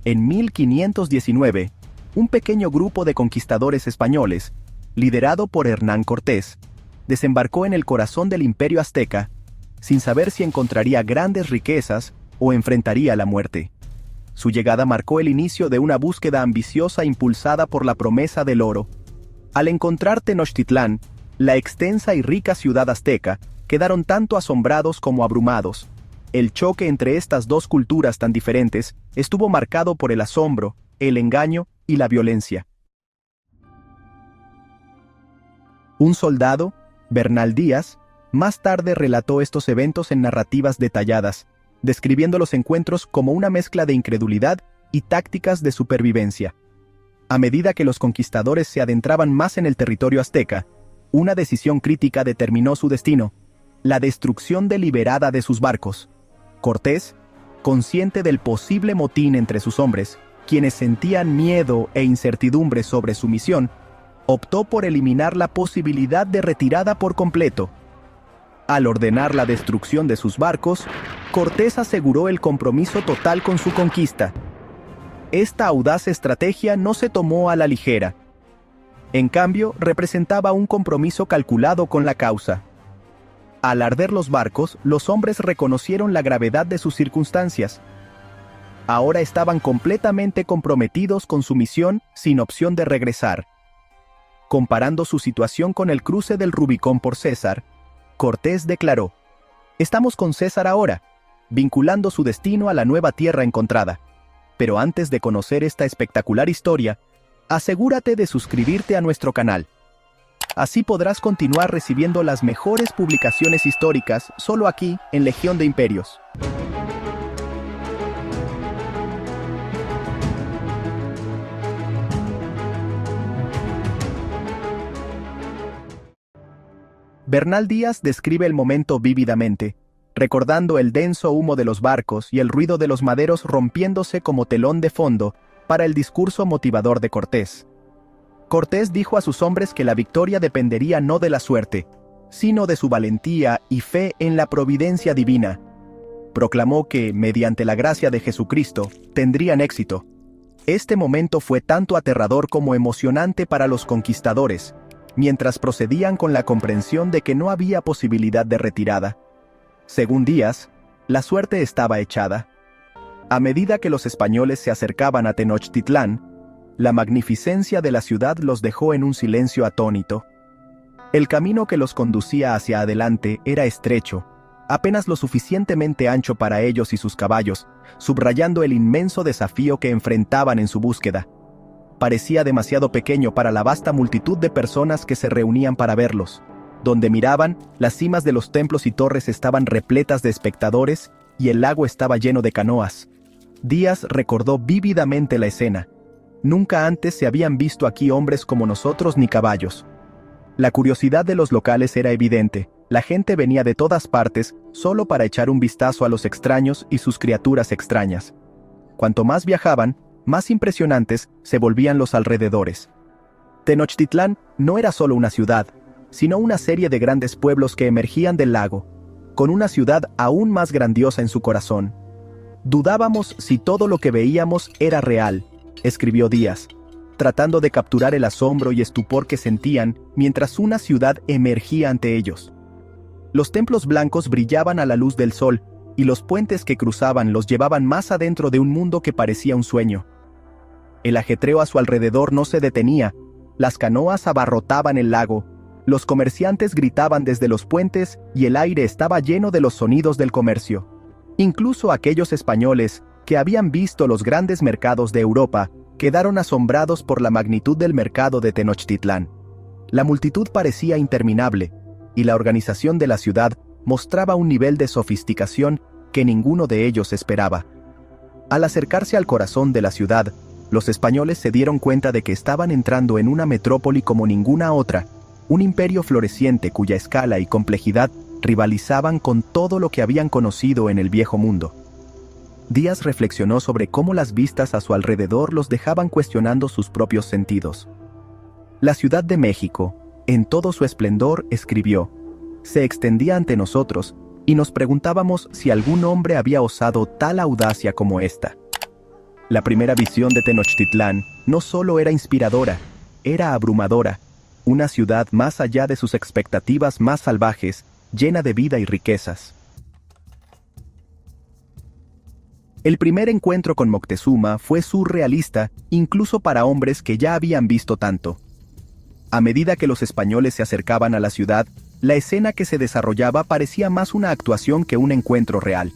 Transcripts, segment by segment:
En 1519, un pequeño grupo de conquistadores españoles, liderado por Hernán Cortés, desembarcó en el corazón del Imperio Azteca, sin saber si encontraría grandes riquezas o enfrentaría la muerte. Su llegada marcó el inicio de una búsqueda ambiciosa impulsada por la promesa del oro. Al encontrar Tenochtitlán, la extensa y rica ciudad azteca, quedaron tanto asombrados como abrumados. El choque entre estas dos culturas tan diferentes estuvo marcado por el asombro, el engaño y la violencia. Un soldado, Bernal Díaz, más tarde relató estos eventos en narrativas detalladas, describiendo los encuentros como una mezcla de incredulidad y tácticas de supervivencia. A medida que los conquistadores se adentraban más en el territorio azteca, una decisión crítica determinó su destino: la destrucción deliberada de sus barcos. Cortés, consciente del posible motín entre sus hombres, quienes sentían miedo e incertidumbre sobre su misión, optó por eliminar la posibilidad de retirada por completo. Al ordenar la destrucción de sus barcos, Cortés aseguró el compromiso total con su conquista. Esta audaz estrategia no se tomó a la ligera. En cambio, representaba un compromiso calculado con la causa. Al arder los barcos, los hombres reconocieron la gravedad de sus circunstancias. Ahora estaban completamente comprometidos con su misión, sin opción de regresar. Comparando su situación con el cruce del Rubicón por César, Cortés declaró: «Estamos con César ahora», vinculando su destino a la nueva tierra encontrada. Pero antes de conocer esta espectacular historia, asegúrate de suscribirte a nuestro canal. Así podrás continuar recibiendo las mejores publicaciones históricas solo aquí en Legión de Imperios. Bernal Díaz describe el momento vívidamente, recordando el denso humo de los barcos y el ruido de los maderos rompiéndose como telón de fondo para el discurso motivador de Cortés. Cortés dijo a sus hombres que la victoria dependería no de la suerte, sino de su valentía y fe en la providencia divina. Proclamó que, mediante la gracia de Jesucristo, tendrían éxito. Este momento fue tanto aterrador como emocionante para los conquistadores, mientras procedían con la comprensión de que no había posibilidad de retirada. Según Díaz, la suerte estaba echada. A medida que los españoles se acercaban a Tenochtitlán, la magnificencia de la ciudad los dejó en un silencio atónito. El camino que los conducía hacia adelante era estrecho, apenas lo suficientemente ancho para ellos y sus caballos, subrayando el inmenso desafío que enfrentaban en su búsqueda. Parecía demasiado pequeño para la vasta multitud de personas que se reunían para verlos. Donde miraban, las cimas de los templos y torres estaban repletas de espectadores y el lago estaba lleno de canoas. Díaz recordó vívidamente la escena. Nunca antes se habían visto aquí hombres como nosotros ni caballos. La curiosidad de los locales era evidente. La gente venía de todas partes solo para echar un vistazo a los extraños y sus criaturas extrañas. Cuanto más viajaban, más impresionantes se volvían los alrededores. Tenochtitlán no era solo una ciudad, sino una serie de grandes pueblos que emergían del lago, con una ciudad aún más grandiosa en su corazón. «Dudábamos si todo lo que veíamos era real», escribió Díaz, tratando de capturar el asombro y estupor que sentían mientras una ciudad emergía ante ellos. Los templos blancos brillaban a la luz del sol, y los puentes que cruzaban los llevaban más adentro de un mundo que parecía un sueño. El ajetreo a su alrededor no se detenía, las canoas abarrotaban el lago, los comerciantes gritaban desde los puentes y el aire estaba lleno de los sonidos del comercio. Incluso aquellos españoles, que habían visto los grandes mercados de Europa, quedaron asombrados por la magnitud del mercado de Tenochtitlán. La multitud parecía interminable, y la organización de la ciudad mostraba un nivel de sofisticación que ninguno de ellos esperaba. Al acercarse al corazón de la ciudad, los españoles se dieron cuenta de que estaban entrando en una metrópoli como ninguna otra, un imperio floreciente cuya escala y complejidad rivalizaban con todo lo que habían conocido en el viejo mundo. Díaz reflexionó sobre cómo las vistas a su alrededor los dejaban cuestionando sus propios sentidos. La Ciudad de México, en todo su esplendor, escribió, se extendía ante nosotros y nos preguntábamos si algún hombre había osado tal audacia como esta. La primera visión de Tenochtitlán no solo era inspiradora, era abrumadora. Una ciudad más allá de sus expectativas más salvajes, llena de vida y riquezas. El primer encuentro con Moctezuma fue surrealista, incluso para hombres que ya habían visto tanto. A medida que los españoles se acercaban a la ciudad, la escena que se desarrollaba parecía más una actuación que un encuentro real.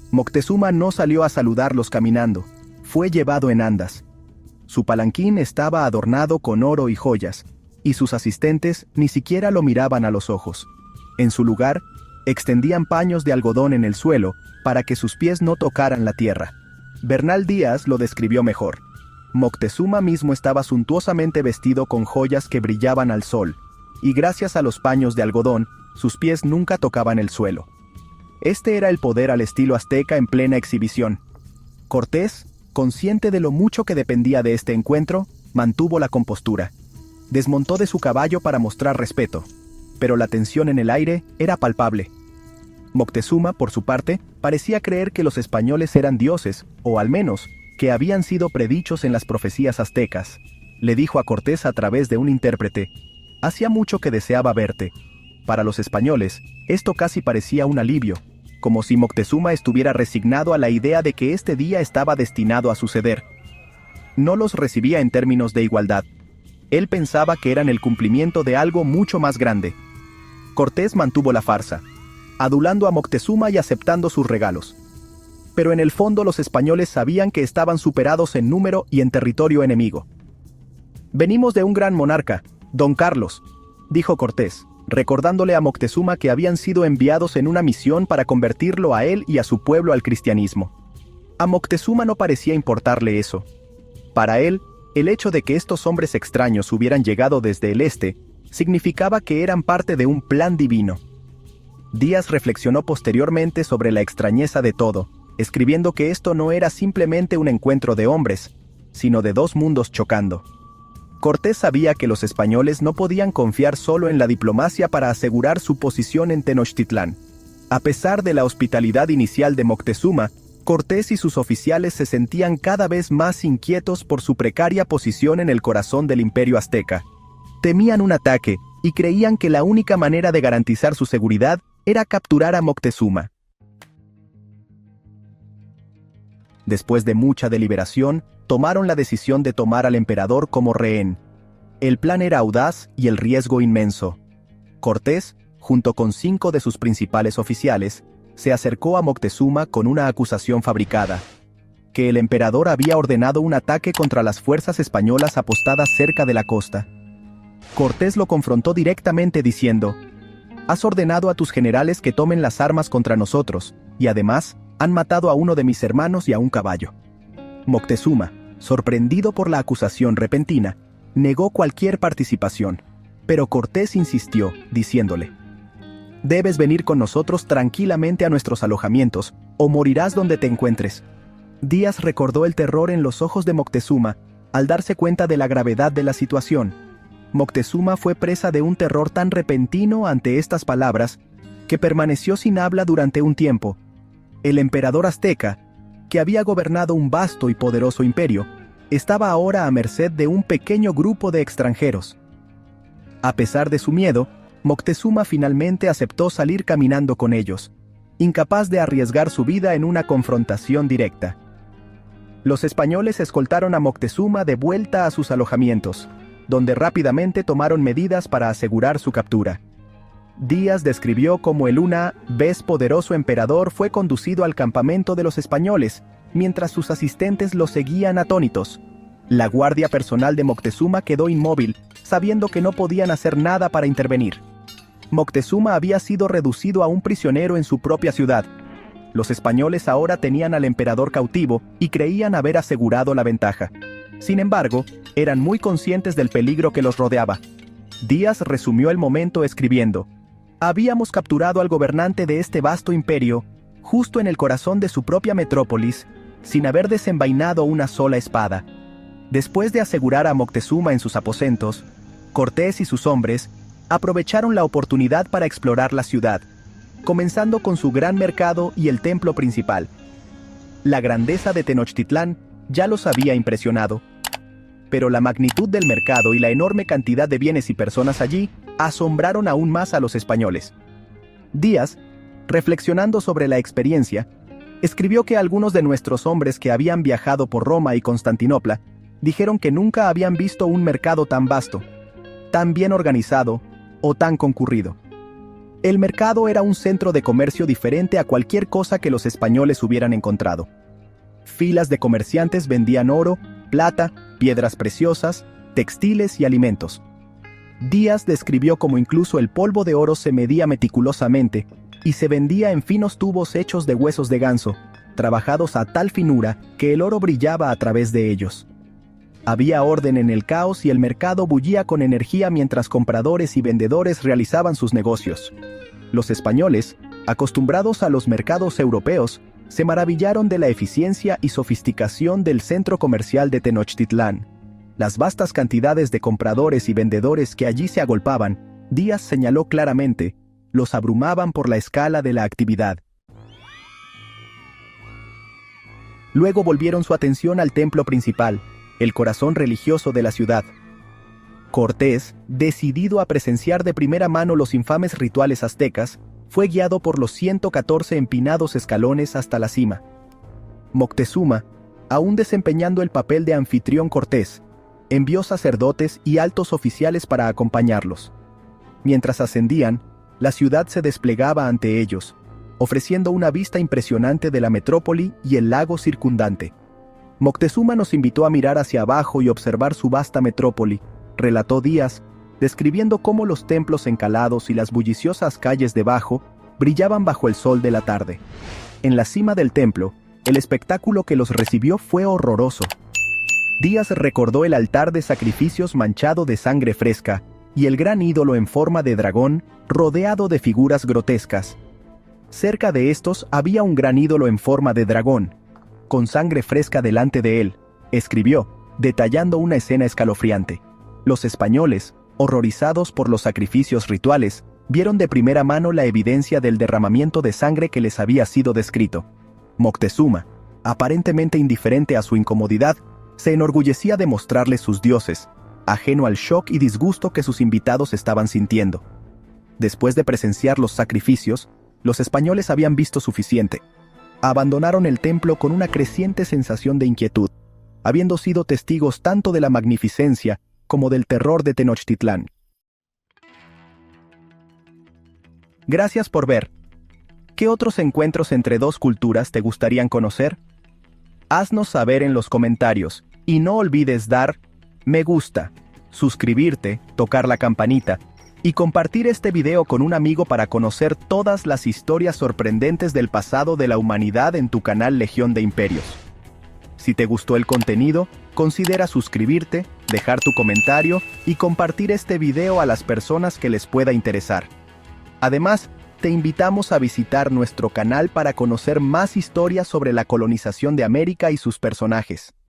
Moctezuma no salió a saludarlos caminando, fue llevado en andas. Su palanquín estaba adornado con oro y joyas, y sus asistentes ni siquiera lo miraban a los ojos. En su lugar, extendían paños de algodón en el suelo para que sus pies no tocaran la tierra. Bernal Díaz lo describió mejor. Moctezuma mismo estaba suntuosamente vestido con joyas que brillaban al sol, y gracias a los paños de algodón, sus pies nunca tocaban el suelo. Este era el poder al estilo azteca en plena exhibición. Cortés, consciente de lo mucho que dependía de este encuentro, mantuvo la compostura. Desmontó de su caballo para mostrar respeto, pero la tensión en el aire era palpable. Moctezuma, por su parte, parecía creer que los españoles eran dioses, o al menos, que habían sido predichos en las profecías aztecas. Le dijo a Cortés a través de un intérprete: «Hacía mucho que deseaba verte». Para los españoles, esto casi parecía un alivio, como si Moctezuma estuviera resignado a la idea de que este día estaba destinado a suceder. No los recibía en términos de igualdad. Él pensaba que eran el cumplimiento de algo mucho más grande. Cortés mantuvo la farsa, adulando a Moctezuma y aceptando sus regalos. Pero en el fondo los españoles sabían que estaban superados en número y en territorio enemigo. «Venimos de un gran monarca, Don Carlos», dijo Cortés, recordándole a Moctezuma que habían sido enviados en una misión para convertirlo a él y a su pueblo al cristianismo. A Moctezuma no parecía importarle eso. Para él, el hecho de que estos hombres extraños hubieran llegado desde el este significaba que eran parte de un plan divino. Díaz reflexionó posteriormente sobre la extrañeza de todo, escribiendo que esto no era simplemente un encuentro de hombres, sino de dos mundos chocando. Cortés sabía que los españoles no podían confiar solo en la diplomacia para asegurar su posición en Tenochtitlán. A pesar de la hospitalidad inicial de Moctezuma, Cortés y sus oficiales se sentían cada vez más inquietos por su precaria posición en el corazón del imperio azteca. Temían un ataque y creían que la única manera de garantizar su seguridad era capturar a Moctezuma. Después de mucha deliberación, tomaron la decisión de tomar al emperador como rehén. El plan era audaz y el riesgo inmenso. Cortés, junto con 5 de sus principales oficiales, se acercó a Moctezuma con una acusación fabricada: que el emperador había ordenado un ataque contra las fuerzas españolas apostadas cerca de la costa. Cortés lo confrontó directamente diciendo: «Has ordenado a tus generales que tomen las armas contra nosotros, y además, han matado a uno de mis hermanos y a un caballo». Moctezuma, sorprendido por la acusación repentina, negó cualquier participación, pero Cortés insistió, diciéndole: «Debes venir con nosotros tranquilamente a nuestros alojamientos, o morirás donde te encuentres». Díaz recordó el terror en los ojos de Moctezuma al darse cuenta de la gravedad de la situación. Moctezuma fue presa de un terror tan repentino ante estas palabras que permaneció sin habla durante un tiempo. El emperador azteca, que había gobernado un vasto y poderoso imperio, estaba ahora a merced de un pequeño grupo de extranjeros. A pesar de su miedo, Moctezuma finalmente aceptó salir caminando con ellos, incapaz de arriesgar su vida en una confrontación directa. Los españoles escoltaron a Moctezuma de vuelta a sus alojamientos, donde rápidamente tomaron medidas para asegurar su captura. Díaz describió cómo el una vez poderoso emperador fue conducido al campamento de los españoles, mientras sus asistentes lo seguían atónitos. La guardia personal de Moctezuma quedó inmóvil, sabiendo que no podían hacer nada para intervenir. Moctezuma había sido reducido a un prisionero en su propia ciudad. Los españoles ahora tenían al emperador cautivo y creían haber asegurado la ventaja. Sin embargo, eran muy conscientes del peligro que los rodeaba. Díaz resumió el momento escribiendo: «Habíamos capturado al gobernante de este vasto imperio, justo en el corazón de su propia metrópolis, sin haber desenvainado una sola espada». Después de asegurar a Moctezuma en sus aposentos, Cortés y sus hombres aprovecharon la oportunidad para explorar la ciudad, comenzando con su gran mercado y el templo principal. La grandeza de Tenochtitlán ya los había impresionado. Pero la magnitud del mercado y la enorme cantidad de bienes y personas allí asombraron aún más a los españoles. Díaz, reflexionando sobre la experiencia, escribió que algunos de nuestros hombres que habían viajado por Roma y Constantinopla dijeron que nunca habían visto un mercado tan vasto, tan bien organizado o tan concurrido. El mercado era un centro de comercio diferente a cualquier cosa que los españoles hubieran encontrado. Filas de comerciantes vendían oro, plata, piedras preciosas, textiles y alimentos. Díaz describió cómo incluso el polvo de oro se medía meticulosamente y se vendía en finos tubos hechos de huesos de ganso, trabajados a tal finura que el oro brillaba a través de ellos. Había orden en el caos y el mercado bullía con energía mientras compradores y vendedores realizaban sus negocios. Los españoles, acostumbrados a los mercados europeos, se maravillaron de la eficiencia y sofisticación del centro comercial de Tenochtitlán. Las vastas cantidades de compradores y vendedores que allí se agolpaban, Díaz señaló claramente, los abrumaban por la escala de la actividad. Luego volvieron su atención al templo principal, el corazón religioso de la ciudad. Cortés, decidido a presenciar de primera mano los infames rituales aztecas, fue guiado por los 114 empinados escalones hasta la cima. Moctezuma, aún desempeñando el papel de anfitrión cortés, envió sacerdotes y altos oficiales para acompañarlos. Mientras ascendían, la ciudad se desplegaba ante ellos, ofreciendo una vista impresionante de la metrópoli y el lago circundante. Moctezuma nos invitó a mirar hacia abajo y observar su vasta metrópoli, relató Díaz, describiendo cómo los templos encalados y las bulliciosas calles debajo brillaban bajo el sol de la tarde. En la cima del templo, el espectáculo que los recibió fue horroroso. Díaz recordó el altar de sacrificios manchado de sangre fresca y el gran ídolo en forma de dragón rodeado de figuras grotescas. Cerca de estos había un gran ídolo en forma de dragón, con sangre fresca delante de él, escribió, detallando una escena escalofriante. Los españoles, horrorizados por los sacrificios rituales, vieron de primera mano la evidencia del derramamiento de sangre que les había sido descrito. Moctezuma, aparentemente indiferente a su incomodidad, se enorgullecía de mostrarles sus dioses, ajeno al shock y disgusto que sus invitados estaban sintiendo. Después de presenciar los sacrificios, los españoles habían visto suficiente. Abandonaron el templo con una creciente sensación de inquietud, habiendo sido testigos tanto de la magnificencia como del terror de Tenochtitlán. Gracias por ver. ¿Qué otros encuentros entre dos culturas te gustarían conocer? Haznos saber en los comentarios y no olvides dar me gusta, suscribirte, tocar la campanita y compartir este video con un amigo para conocer todas las historias sorprendentes del pasado de la humanidad en tu canal Legión de Imperios. Si te gustó el contenido, considera suscribirte, dejar tu comentario y compartir este video a las personas que les pueda interesar. Además, te invitamos a visitar nuestro canal para conocer más historias sobre la colonización de América y sus personajes.